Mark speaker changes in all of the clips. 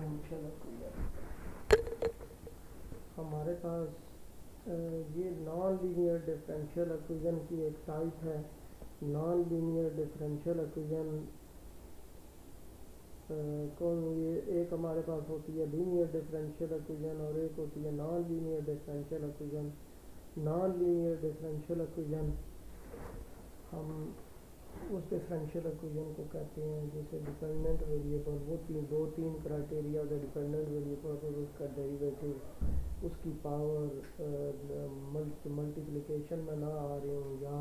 Speaker 1: Differential हमारे पास ये non linear differential equation की एक टाइप है। नॉन लीनियर डिफरेंशियल इक्वेशन कौन ये एक हमारे पास होती है लीनियर डिफरेंशियल इक्वेशन और एक होती है non linear differential equation. Non linear differential equation हम उस डिफरेंशियल इक्वेशन को कहते हैं जैसे डिपेंडेंट वेरिएबल, वो दो तीन क्राइटेरिया का डिपेंडेंट वेरिएबल और उसका डेरिवेटिव, उसकी पावर मल्टीप्लिकेशन में ना आ रही हो या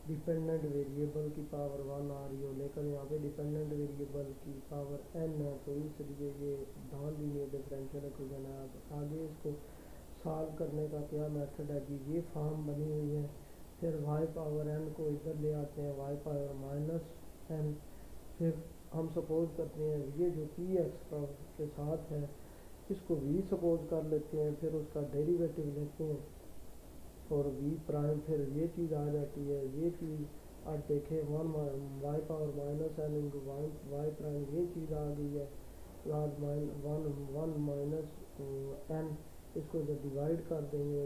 Speaker 1: डिपेंडेंट वेरिएबल की पावर 1 आ रही हो, लेकिन यहाँ पे डिपेंडेंट वेरिएबल की पावर n है, तो इसलिए ये नॉन लीनियर डिफरेंशियल इक्वेशन है। आगे इसको सॉल्व करने का क्या मेथड है कि ये फॉर्म बनी हुई है, फिर y पावर n को इधर ले आते हैं y पावर माइनस n, फिर हम सपोज करते हैं ये जो पी एक्स के साथ है इसको v सपोज कर लेते हैं, फिर उसका डेरिवेटिव लेते हैं और v प्राइम, फिर ये चीज़ आ जाती है। ये चीज़ अब देखें y power minus n into y prime, ये चीज़ आ गई है बाद वन माइनस n, इसको जब डिवाइड कर देंगे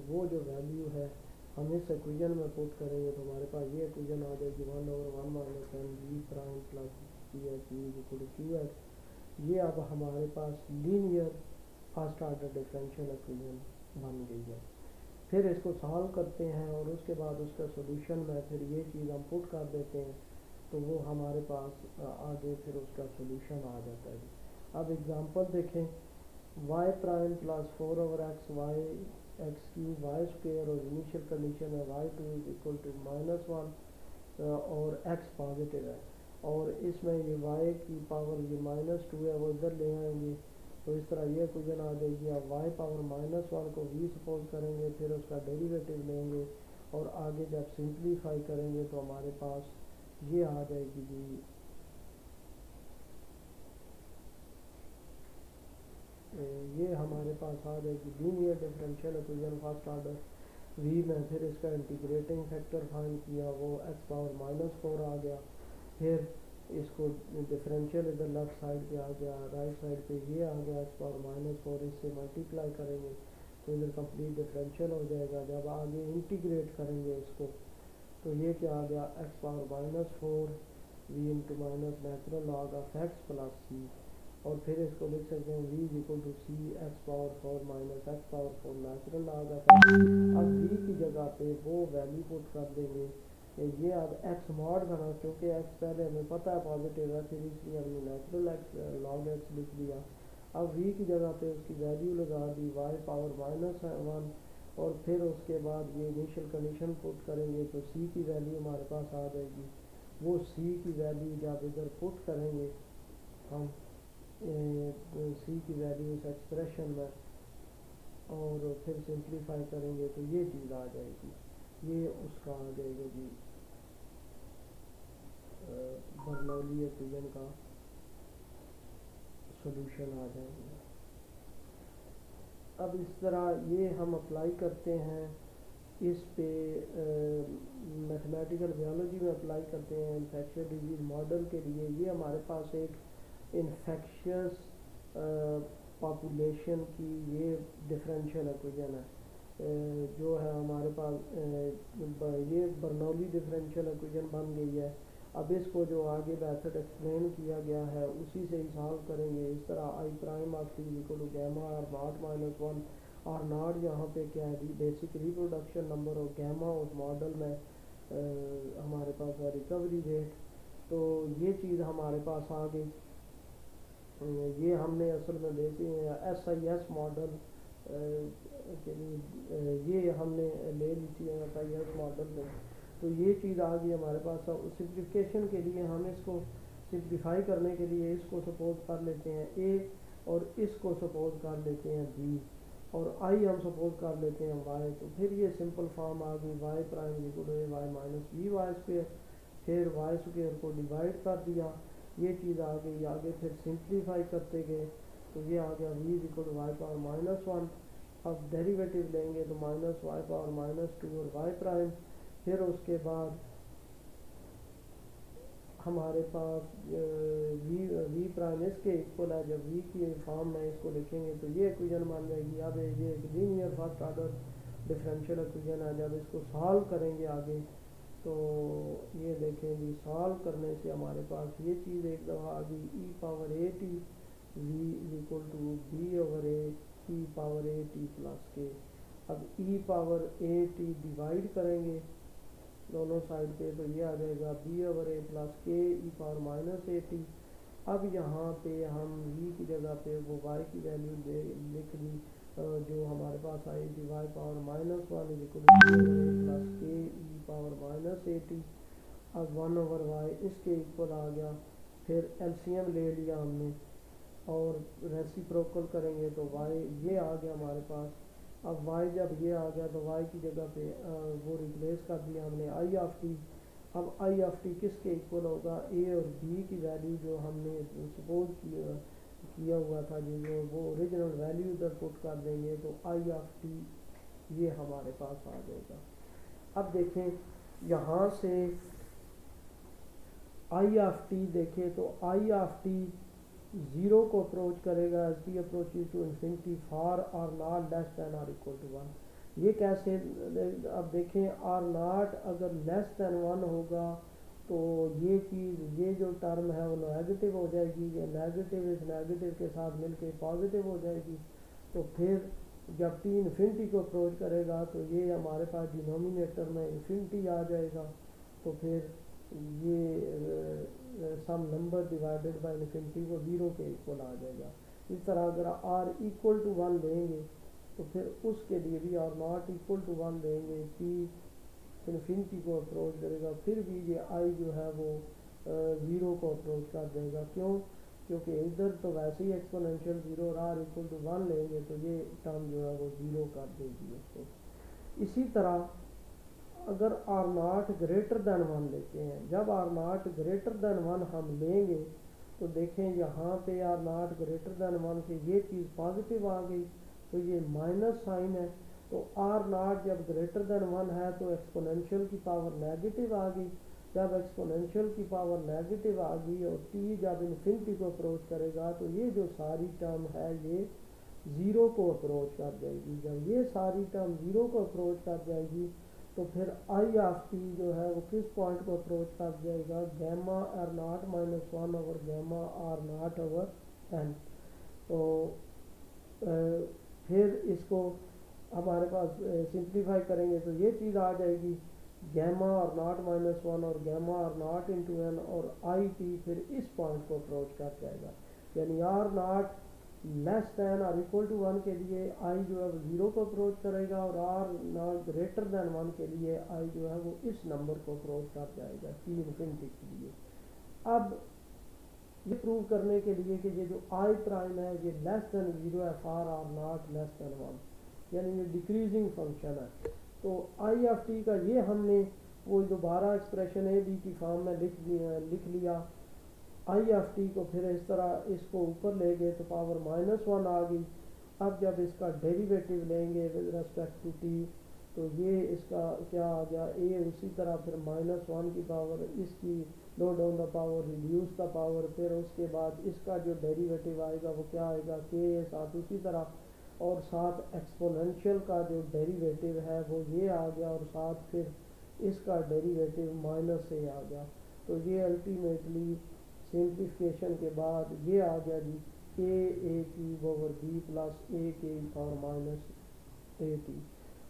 Speaker 1: वो जो वैल्यू है हम इस इक्वेशन में पुट करेंगे तो हमारे पास ये इक्वेशन आ जाएगी 1/1 minus n v prime plus P X equal to Q X. ये अब हमारे पास linear first order differential equation बन गई है। फिर इसको सॉल्व करते हैं और उसके बाद उसका सॉल्यूशन में फिर ये चीज़ हम पुट कर देते हैं तो वो हमारे पास आगे फिर उसका सॉल्यूशन आ जाता है। अब एग्जांपल देखें, y prime plus 4/x y x cube y square और इनिशियल कंडीशन है y2 इक्वल टू -1 और x पॉजिटिव है और इसमें ये y की पावर ये -2 है वो इधर ले आएंगे तो इस तरह ये इक्वेशन आ जाएगी। अब y पावर -1 को v सपोज करेंगे, फिर उसका डेरिवेटिव लेंगे और आगे जब सिंप्लीफाई करेंगे तो हमारे पास ये आ जाएगी जी ये हमारे पास आ जाएगी linear differential equation first order v में। फिर इसका इंटीग्रेटिंग फैक्टर फाइंड किया, वो x पावर -4 आ गया। फिर इसको डिफरेंशियल इधर लेफ्ट साइड पे आ गया, राइट साइड पे ये आ गया x पावर -4, इससे मल्टीप्लाई करेंगे तो इधर कंप्लीट डिफरेंशियल हो जाएगा। जब आगे इंटीग्रेट करेंगे इसको तो ये क्या आ गया x power -4 v into minus natural log of x plus C, और फिर इसको लिख सकते हैं v equal to C X power 4 minus X power 4 natural log of x। अब v की जगह पे वो वैल्यू पुट कर देंगे, ये अब x मॉड बना, क्योंकि x पहले हमें पता है पॉजिटिव है, फिर इसलिए हमने नेचुरल एक्स लॉग x लिख दिया। अब v की जगह पे उसकी वैल्यू लगा दी y पावर -1 और फिर उसके बाद ये इनिशियल कंडीशन पुट करेंगे तो c की वैल्यू हमारे पास आ जाएगी। वो c की वैल्यू जब इधर पुट करेंगे हम सी की वैल्यू इस एक्सप्रेशन में और फिर सिंप्लीफाई करेंगे तो ये चीज़ आ जाएगी, ये उसका आ जाएगा जी बर्नौली इक्वेशन का सॉल्यूशन आ जाएगा। अब इस तरह ये हम अप्लाई करते हैं इस पे मैथमेटिकल बायोलॉजी में अप्लाई करते हैं इन्फेक्शियस डिजीज़ मॉडल के लिए। ये हमारे पास एक इन्फेक्शियस पॉपुलेशन की ये डिफरेंशियल इक्वेशन है जो है हमारे पास ये बर्नौली डिफरेंशियल इक्वेशन बन गई है। अब इसको जो आगे मेथड एक्सप्लेन किया गया है उसी से ही सॉल्व करेंगे। इस तरह I prime of T equal to gamma और नॉट -1 और नॉट यहाँ पे क्या है बेसिक रिप्रोडक्शन नंबर और गैमा उस मॉडल में हमारे पास है रिकवरी रेट। तो ये चीज़ हमारे पास आ गई। ये हमने असल में देखी SIS मॉडल के लिए ये हमने ले ली थी SIS मॉडल में, तो ये चीज़ आ गई हमारे पास। सिंप्लीफिकेशन के लिए हम इसको सिंप्लीफाई करने के लिए इसको सपोज कर लेते हैं a और इसको सपोज कर लेते हैं b और i हम सपोज कर लेते हैं y, तो फिर ये सिंपल फॉर्म आ गई y prime equal to a y minus b y square, फिर y स्क्वेयर को डिवाइड कर दिया, ये चीज़ आ गई। आगे फिर सिंप्लीफाई करते गए तो ये आ गया v equal to y power -1। अब डेरिवेटिव लेंगे तो माइनस वाई पावर -2 और y प्राइम, फिर उसके बाद हमारे पास v प्राइम इसके इक्वल है, जब वी की फॉर्म में इसको लिखेंगे तो ये इक्वेशन बन जाएगी। अब ये एक linear first order differential equation है। जब इसको सॉल्व करेंगे आगे तो ये देखें जी, सॉल्व करने से हमारे पास ये चीज़ एक दफ़ा आ गई, E power A T V is equal to B over A E power A T plus K. अब E power A T divide करेंगे दोनों साइड पे तो ये आ जाएगा बी ओवर ए प्लस के E power minus A T. अब यहाँ पे हम v की जगह पे वो y की वैल्यू लिख दी जो हमारे पास आएगी y power minus one is equal two plus के E power minus A T. अब 1 ओवर y इसके इक्वल आ गया। फिर एलसीएम ले लिया हमने और रेसिप्रोकल करेंगे तो y ये आ गया हमारे पास। अब y जब ये आ गया तो y की जगह पे वो रिप्लेस कर दिया हमने आई ऑफ टी। अब आई ऑफ टी किसके इक्वल होगा, ए और बी की वैल्यू जो हमने सपोज किया हुआ था जो वो ओरिजिनल वैल्यू इधर पुट कर देंगे तो आई ऑफ टी ये हमारे पास आ जाएगा। अब देखें यहाँ से आई ऑफ टी देखें तो आई ऑफ टी ज़ीरो को अप्रोच करेगा as T approaches to infinity for R naught less than or equal to one. ये कैसे, अब देखें आर नॉट अगर लेस दैन वन होगा तो ये चीज़ ये जो टर्म है वो नेगेटिव हो जाएगी, ये नेगेटिव इस नेगेटिव के साथ मिलके पॉजिटिव हो जाएगी। तो फिर जब टी इन्फिनिटी को अप्रोच करेगा तो ये हमारे पास डिनोमिनेटर में इन्फिनिटी आ जाएगा। तो फिर ये सम नंबर डिवाइडेड बाय इन्फिनिटी वो ज़ीरो के इक्वल आ जाएगा। इस तरह अगर आर इक्वल टू वन लेंगे तो फिर उसके लिए भी R naught equal to one लेंगे, टी इन्फिनिटी को अप्रोच करेगा, फिर भी ये आई जो है वो ज़ीरो को अप्रोच कर देगा। क्यों? क्योंकि इधर तो वैसे ही एक्सपोनेंशियल ज़ीरो और आर इक्वल टू वन लेंगे तो ये टर्म जो है वो ज़ीरो कर देगी उसको। इसी तरह अगर R naught greater than one लेते हैं, जब R naught greater than one हम लेंगे तो देखें यहाँ पे R naught greater than one से ये चीज़ पॉजिटिव आ गई तो ये माइनस साइन है। तो आर नॉट जब ग्रेटर दैन वन है तो एक्सपोनेंशियल की पावर नेगेटिव आ गई। जब एक्सपोनेंशियल की पावर नेगेटिव आ गई और टी जब इन्फिनिटी को अप्रोच करेगा तो ये जो सारी टर्म है ये ज़ीरो को अप्रोच कर जाएगी। जब ये सारी टर्म ज़ीरो को अप्रोच कर जाएगी तो फिर आई ऑफ टी जो है वो किस पॉइंट को अप्रोच कर जाएगा, gamma R naught minus one over gamma R naught over N. तो फिर इसको हमारे पास सिंप्लीफाई करेंगे तो ये चीज़ आ जाएगी gamma R naught minus one और gamma R naught into N और आई टी फिर इस पॉइंट को अप्रोच कर जाएगा। यानी आर नॉट लेस दैन और इक्वल टू वन के लिए आई जो है वो ज़ीरो को अप्रोच करेगा और R naught greater than one के लिए आई जो है वो इस नंबर को अप्रोच कर जाएगा टी इन्फिनिटी के लिए। अब ये प्रूव करने के लिए कि ये जो आई प्राइम है ये लेस दैन ज़ीरो है for R naught less than one, यानी ये डिक्रीजिंग फंक्शन है। तो आई ऑफ टी का ये हमने वो दोबारा एक्सप्रेशन ए बी की फॉर्म में लिख लिया। आई ऑफ टी को फिर इस तरह इसको ऊपर ले गए तो पावर माइनस वन आ गई। अब जब इसका डेरिवेटिव लेंगे विद रेस्पेक्ट टू टी तो ये इसका क्या आ गया, ए उसी तरह फिर माइनस वन की पावर इसकी low down the power reduce the power, फिर उसके बाद इसका जो डेरिवेटिव आएगा वो क्या आएगा के साथ उसी तरह और साथ एक्सपोनेंशियल का जो डेरिवेटिव है वो ये आ गया और साथ फिर इसका डेरिवेटिव माइनस से आ गया। तो ये अल्टीमेटली सिंप्लीफिकेशन के बाद ये आ गया जी के ए क्यूब ओवर बी प्लस ए के पावर माइनस ए टी।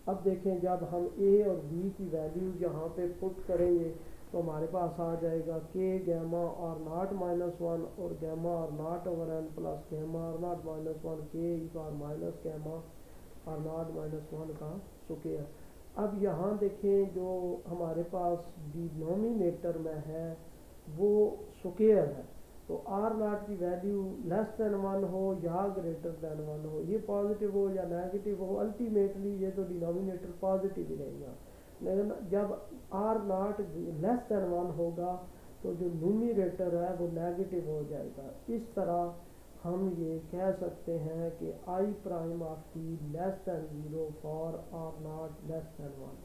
Speaker 1: अब देखें जब हम ए और बी की वैल्यू यहाँ पे पुट करेंगे तो हमारे पास आ जाएगा K gamma R naught minus one और gamma R naught over N plus gamma R naught minus one K E power minus gamma R naught minus one का स्क्वायर। अब यहाँ देखें जो हमारे पास डिनोमिनेटर में है वो स्क्वायर है, तो आर नॉट की वैल्यू लेस दैन वन हो या ग्रेटर दैन वन हो, ये पॉजिटिव हो या नेगेटिव हो, अल्टीमेटली ये तो डिनोमिनेटर पॉजिटिव ही रहेगा। लेकिन जब R naught less than one होगा तो जो न्यूमरेटर है वो नेगेटिव हो जाएगा। इस तरह हम ये कह सकते हैं कि I prime of T less than zero for R naught less than one.